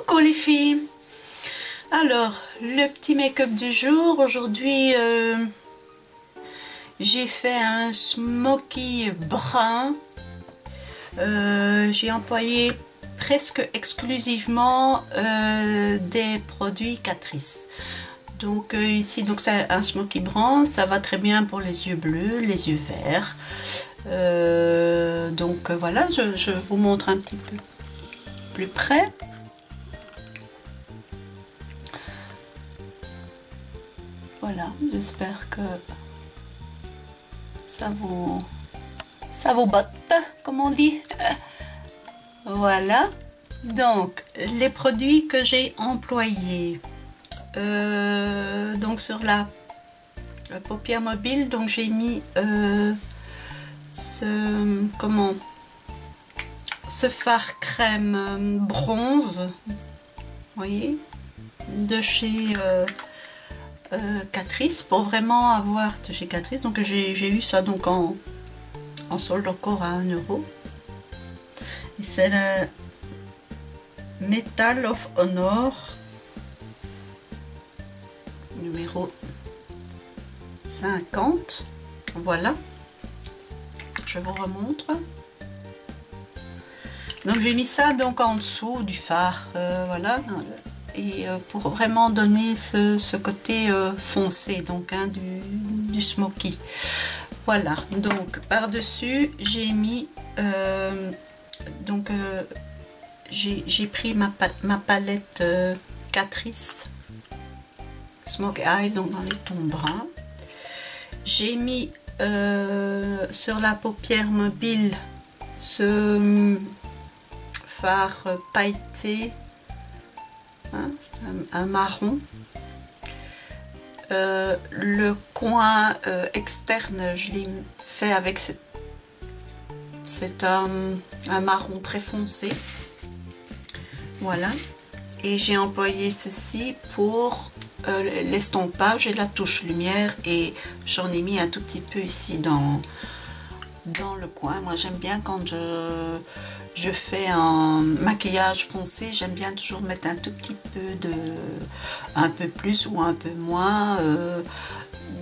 Coucou les filles. Alors, le petit make-up du jour. Aujourd'hui, j'ai fait un smoky brun. J'ai employé presque exclusivement des produits Catrice. Donc ici, donc c'est un smoky brun. Ça va très bien pour les yeux bleus, les yeux verts. Donc voilà, je vous montre un petit peu plus près. Voilà, j'espère que ça vous botte, comme on dit. Voilà, donc les produits que j'ai employés. Donc sur la paupière mobile, donc j'ai mis ce fard crème bronze, vous voyez, de chez Catrice, pour vraiment avoir de chez Catrice. Donc j'ai eu ça donc en solde encore à 1 €. Et c'est le Medal of Honor numéro 50. Voilà, je vous remontre. Donc j'ai mis ça donc en dessous du fard, voilà, et pour vraiment donner ce côté foncé donc hein, du smoky. Voilà, donc par dessus j'ai mis j'ai pris ma palette Catrice Smoke Eye, donc dans les tons bruns. J'ai mis sur la paupière mobile ce fard pailleté, hein, un marron. Le coin externe, je l'ai fait avec c'est un marron très foncé. Voilà, et j'ai employé ceci pour l'estompage et la touche lumière, et j'en ai mis un tout petit peu ici dans le coin. Moi j'aime bien quand je fais un maquillage foncé, j'aime bien toujours mettre un tout petit peu un peu plus ou un peu moins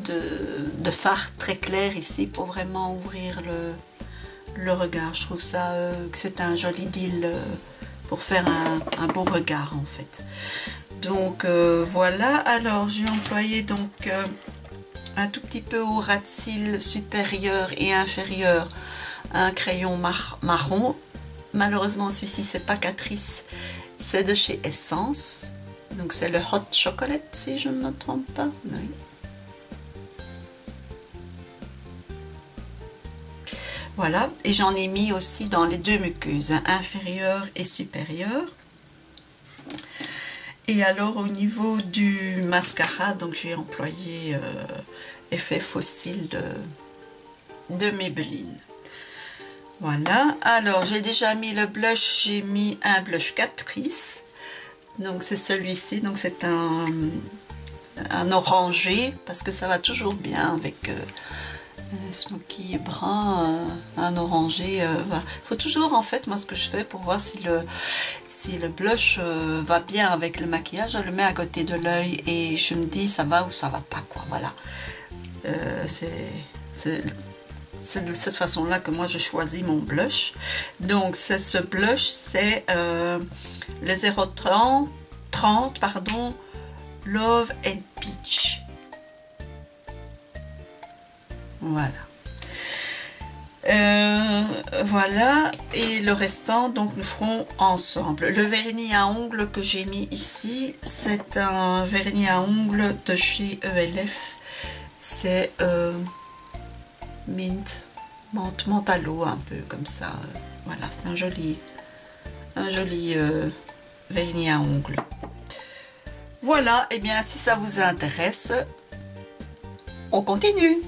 de fard très clair ici pour vraiment ouvrir le regard. Je trouve ça que c'est un joli deal pour faire un beau regard en fait. Donc voilà, alors j'ai employé donc un tout petit peu au ras de cils supérieur et inférieur un crayon marron. Malheureusement celui-ci c'est pas Catrice, c'est de chez Essence, donc c'est le Hot Chocolate si je ne me trompe pas. Oui. Voilà, et j'en ai mis aussi dans les deux muqueuses, inférieure et supérieure. Et alors au niveau du mascara, donc j'ai employé effet fossile de Maybelline. Voilà, alors j'ai déjà mis le blush, j'ai mis un blush Catrice, donc c'est celui-ci, donc c'est un orangé, parce que ça va toujours bien avec smoky brun, un orangé. Il faut toujours, en fait, moi ce que je fais pour voir si le blush va bien avec le maquillage, je le mets à côté de l'œil et je me dis ça va ou ça va pas, quoi. Voilà, c'est de cette façon là que moi je choisis mon blush. Donc c'est ce blush, c'est le 030 pardon, Love and Peach. Voilà. Voilà, et le restant donc nous ferons ensemble. Le vernis à ongles que j'ai mis ici, c'est un vernis à ongles de chez ELF, c'est mint menthe à l'eau, un peu comme ça. Voilà, c'est un joli vernis à ongles. Voilà, et bien si ça vous intéresse, on continue.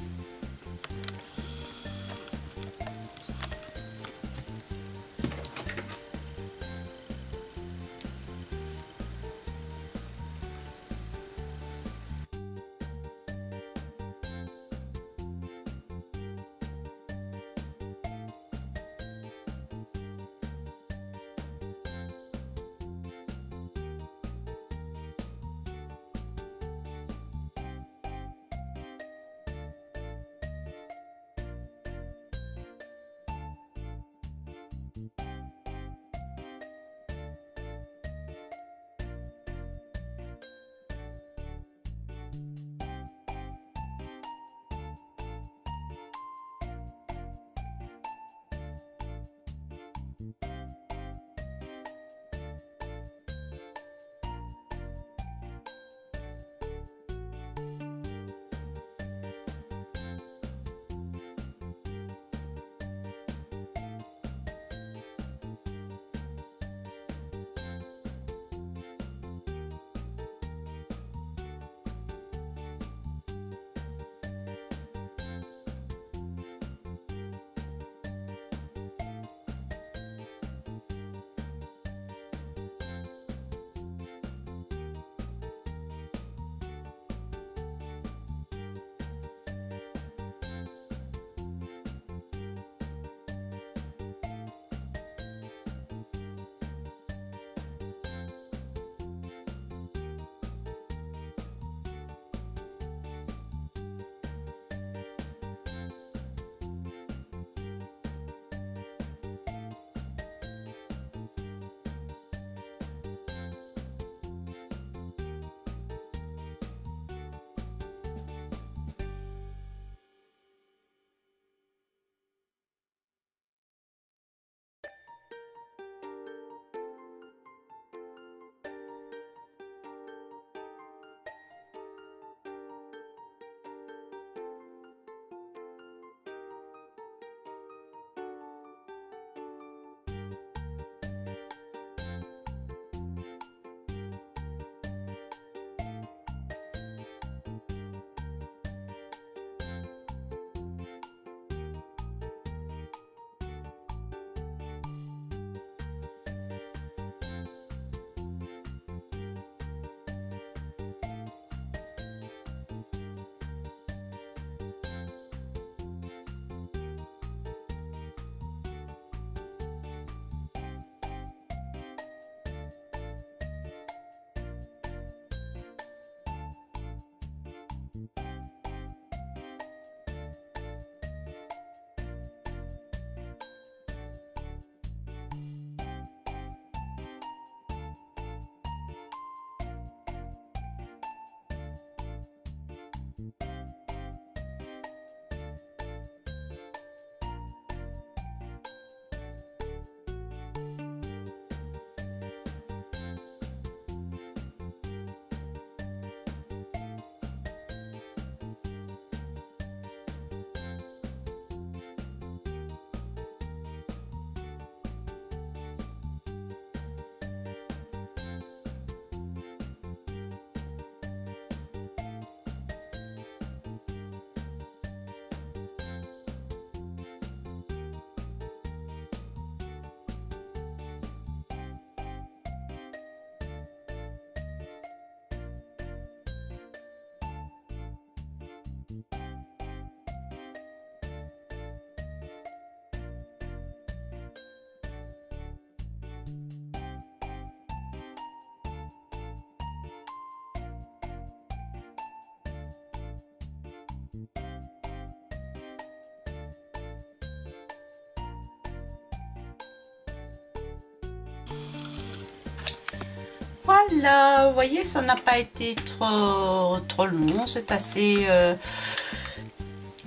voilà, vous voyez, ça n'a pas été trop long, c'est assez,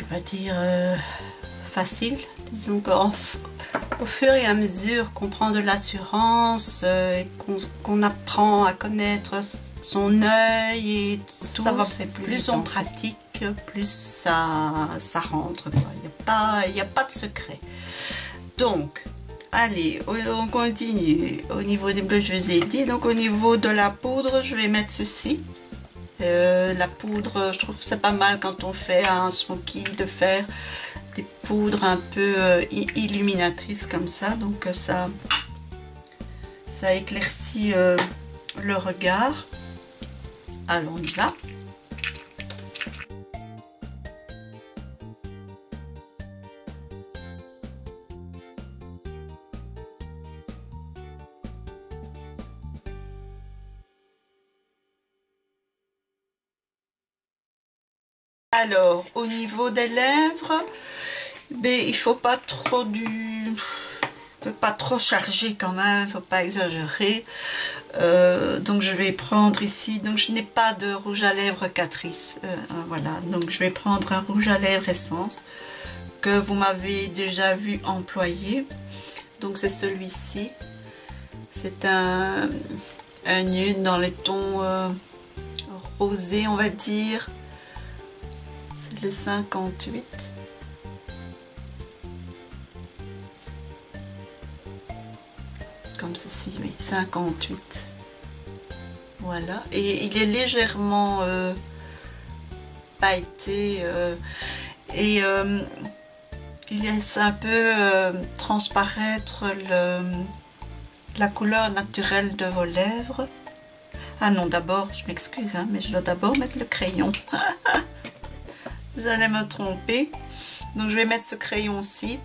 on va dire, facile. Donc au fur et à mesure qu'on prend de l'assurance, qu'on apprend à connaître son œil et tout, c'est plus on pratique, plus ça rentre, quoi. Il n'y a pas de secret. Donc, allez, on continue. Au niveau des bleus, je vous ai dit. Donc au niveau de la poudre, je vais mettre ceci. La poudre, je trouve que c'est pas mal quand on fait un smoky de faire des poudres un peu illuminatrices comme ça. Donc ça éclaircit le regard. Alors on y va. Alors, au niveau des lèvres, ben, il faut pas trop pas trop charger quand même, faut pas exagérer. Donc je vais prendre ici, donc je n'ai pas de rouge à lèvres Catrice, voilà, donc je vais prendre un rouge à lèvres essence que vous m'avez déjà vu employer. Donc c'est celui-ci, c'est un nude dans les tons rosés, on va dire. C'est le 58. Comme ceci, oui, 58. Voilà. Et il est légèrement pailleté et il laisse un peu transparaître la couleur naturelle de vos lèvres. Ah non, d'abord, je m'excuse, hein, mais je dois d'abord mettre le crayon. Vous allez me tromper. Donc je vais mettre ce crayon-ci.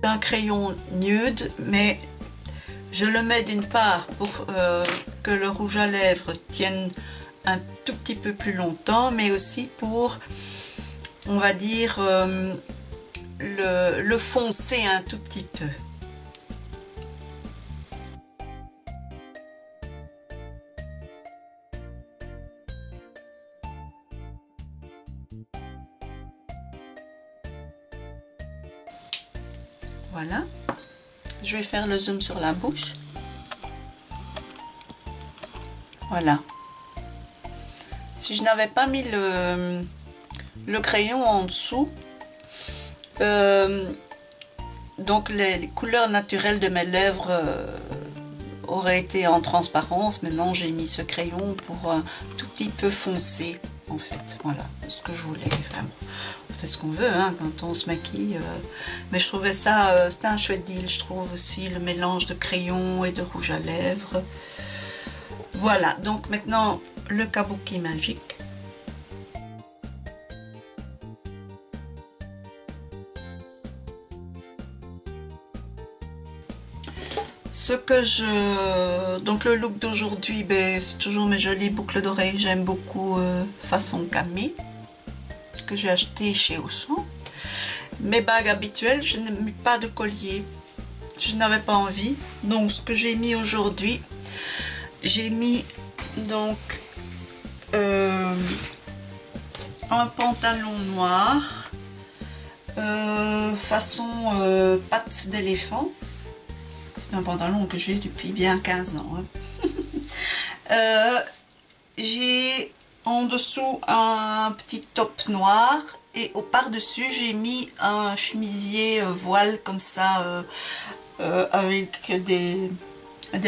Un crayon nude, mais je le mets d'une part pour que le rouge à lèvres tienne un tout petit peu plus longtemps, mais aussi pour, on va dire, le foncer un tout petit peu. Voilà, je vais faire le zoom sur la bouche. Voilà. Si je n'avais pas mis le crayon en dessous, donc les couleurs naturelles de mes lèvres auraient été en transparence. Maintenant j'ai mis ce crayon pour un tout petit peu foncer en fait. Voilà ce que je voulais. Vraiment. On fait ce qu'on veut hein, quand on se maquille, mais je trouvais ça, c'était un chouette deal. Je trouve aussi le mélange de crayon et de rouge à lèvres. Voilà, donc maintenant le kabuki magique. Donc le look d'aujourd'hui, ben, c'est toujours mes jolies boucles d'oreilles. J'aime beaucoup façon camée, que j'ai acheté chez Auchan. Mes bagues habituelles, je n'ai mis pas de collier, je n'avais pas envie. Donc ce que j'ai mis aujourd'hui, j'ai mis donc un pantalon noir façon patte d'éléphant. C'est un pantalon que j'ai depuis bien 15 ans. Hein. J'ai en dessous un petit top noir et au par-dessus j'ai mis un chemisier voile comme ça avec des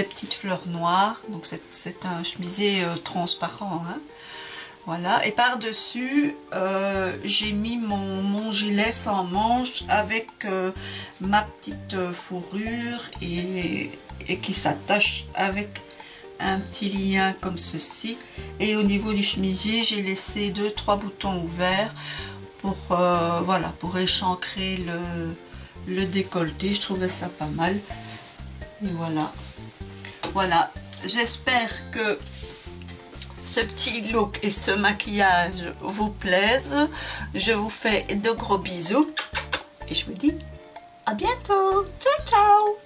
petites fleurs noires. Donc c'est un chemisier transparent. Hein. Voilà, et par-dessus, j'ai mis mon gilet sans manches avec ma petite fourrure et qui s'attache avec un petit lien comme ceci. Et au niveau du chemisier, j'ai laissé 2-3 boutons ouverts pour voilà, pour échancrer le décolleté. Je trouvais ça pas mal. Et voilà. Voilà, j'espère que ce petit look et ce maquillage vous plaisent. Je vous fais de gros bisous et je vous dis à bientôt. Ciao, ciao.